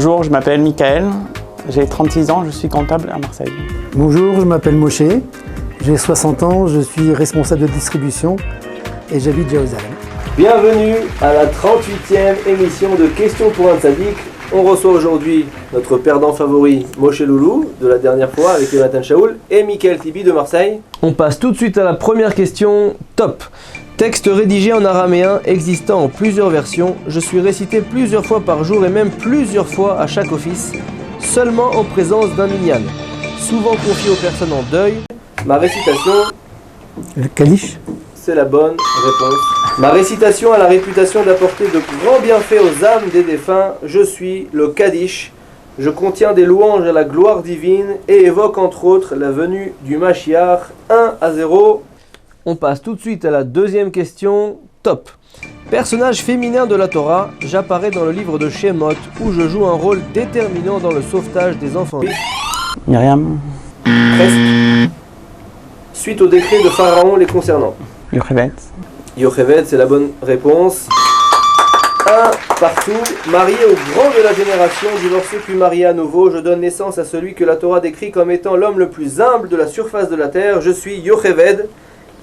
Bonjour, je m'appelle Michael, j'ai 36 ans, je suis comptable à Marseille. Bonjour, je m'appelle Moshe, j'ai 60 ans, je suis responsable de distribution et j'habite Jérusalem. Bienvenue à la 38e émission de Questions pour un Tzaddik. On reçoit aujourd'hui notre perdant favori, Moshe Loulou, de la dernière fois avec Jonathan Shaoul, et Michael Tibi de Marseille. On passe tout de suite à la première question, top. Texte rédigé en araméen, existant en plusieurs versions. Je suis récité plusieurs fois par jour et même plusieurs fois à chaque office, seulement en présence d'un minyan, souvent confié aux personnes en deuil. Ma récitation, Le Kalish. c'est la bonne réponse. Ma récitation a la réputation d'apporter de grands bienfaits aux âmes des défunts. Je suis le Kaddish. Je contiens des louanges à la gloire divine et évoque entre autres la venue du Mashiach. 1-0. On passe tout de suite à la deuxième question, top. Personnage féminin de la Torah, j'apparais dans le livre de Shemot où je joue un rôle déterminant dans le sauvetage des enfants. Myriam, Presque. Suite au décret de Pharaon les concernant. Yocheved, Yocheved, c'est la bonne réponse. 1 partout. Marié au grand de la génération, divorcé puis marié à nouveau, je donne naissance à celui que la Torah décrit comme étant l'homme le plus humble de la surface de la terre. Je suis Yocheved,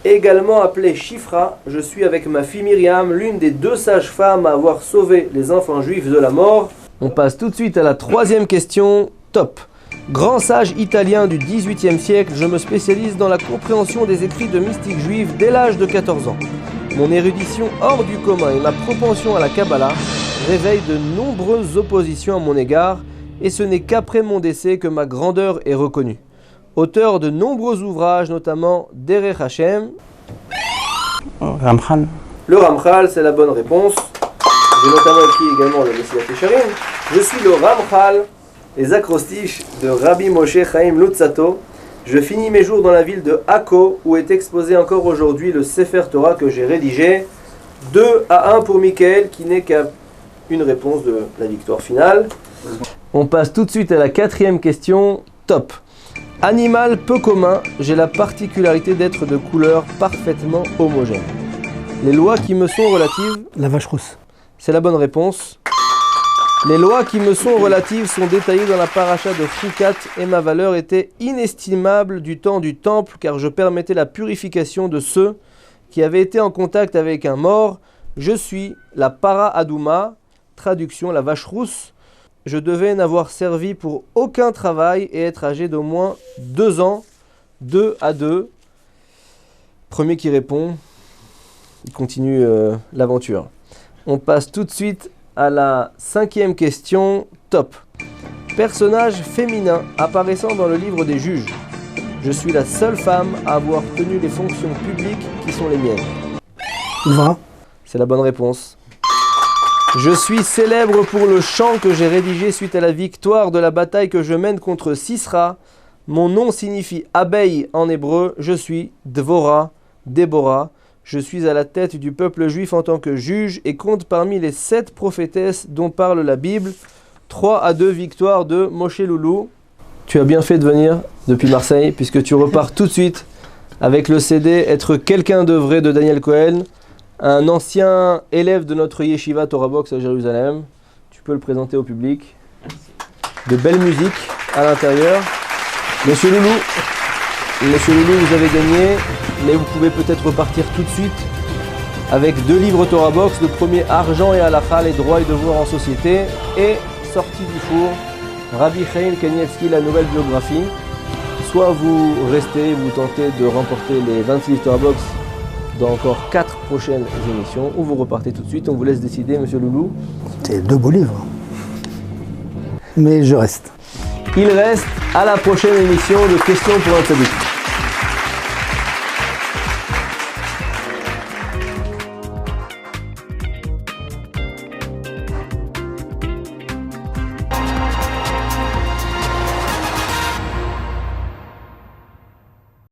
également appelé Shifra. Je suis avec ma fille Myriam, l'une des 2 sages-femmes à avoir sauvé les enfants juifs de la mort. On passe tout de suite à la troisième question, top. Grand sage italien du XVIIIe siècle, je me spécialise dans la compréhension des écrits de mystiques juifs dès l'âge de 14 ans. Mon érudition hors du commun et ma propension à la Kabbalah réveillent de nombreuses oppositions à mon égard, et ce n'est qu'après mon décès que ma grandeur est reconnue. Auteur de nombreux ouvrages, notamment Derech Hashem. Ramchal, Le Ramchal, c'est la bonne réponse. J'ai notamment écrit également le Messilat Yesharim. Je suis le Ramchal, les acrostiches de Rabbi Moshe Chaim Luzzatto. Je finis mes jours dans la ville de Akko, où est exposé encore aujourd'hui le Sefer Torah que j'ai rédigé. 2-1 pour Michael, qui n'est qu'à une réponse de la victoire finale. On passe tout de suite à la quatrième question, top. Animal peu commun, j'ai la particularité d'être de couleur parfaitement homogène. Les lois qui me sont relatives, La vache rousse. c'est la bonne réponse. Les lois qui me sont relatives sont détaillées dans la paracha de Chukat et ma valeur était inestimable du temps du temple car je permettais la purification de ceux qui avaient été en contact avec un mort. Je suis la para adouma, traduction la vache rousse. Je devais n'avoir servi pour aucun travail et être âgé d'au moins 2 ans, 2-2. Premier qui répond, il continue l'aventure. On passe tout de suite à la 5e question, top. Personnage féminin apparaissant dans le livre des juges. Je suis la seule femme à avoir tenu les fonctions publiques qui sont les miennes. Ivra. C'est la bonne réponse. Je suis célèbre pour le chant que j'ai rédigé suite à la victoire de la bataille que je mène contre Sisra. Mon nom signifie abeille en hébreu. Je suis Dvorah, Déborah. Je suis à la tête du peuple juif en tant que juge et compte parmi les 7 prophétesses dont parle la Bible. 3-2 victoire de Moshe Loulou. Tu as bien fait de venir depuis Marseille puisque tu repars tout de suite avec le CD Être quelqu'un de vrai de Daniel Cohen, un ancien élève de notre yeshiva Torah Box à Jérusalem. Tu peux le présenter au public. De belle musique à l'intérieur. Monsieur Loulou, vous avez gagné, mais vous pouvez peut-être repartir tout de suite avec 2 livres Torah Box. Le premier, Argent et Halakha, les droits et devoirs en société, et sortie du four, Rabbi Chaim Kanievski, la nouvelle biographie. Soit vous restez, vous tentez de remporter les 26 livres Torah Box dans encore 4 prochaines émissions, ou vous repartez tout de suite. On vous laisse décider, monsieur Loulou. C'est 2 beaux livres. Mais je reste. Il reste à la prochaine émission de Questions pour un Tzaddik.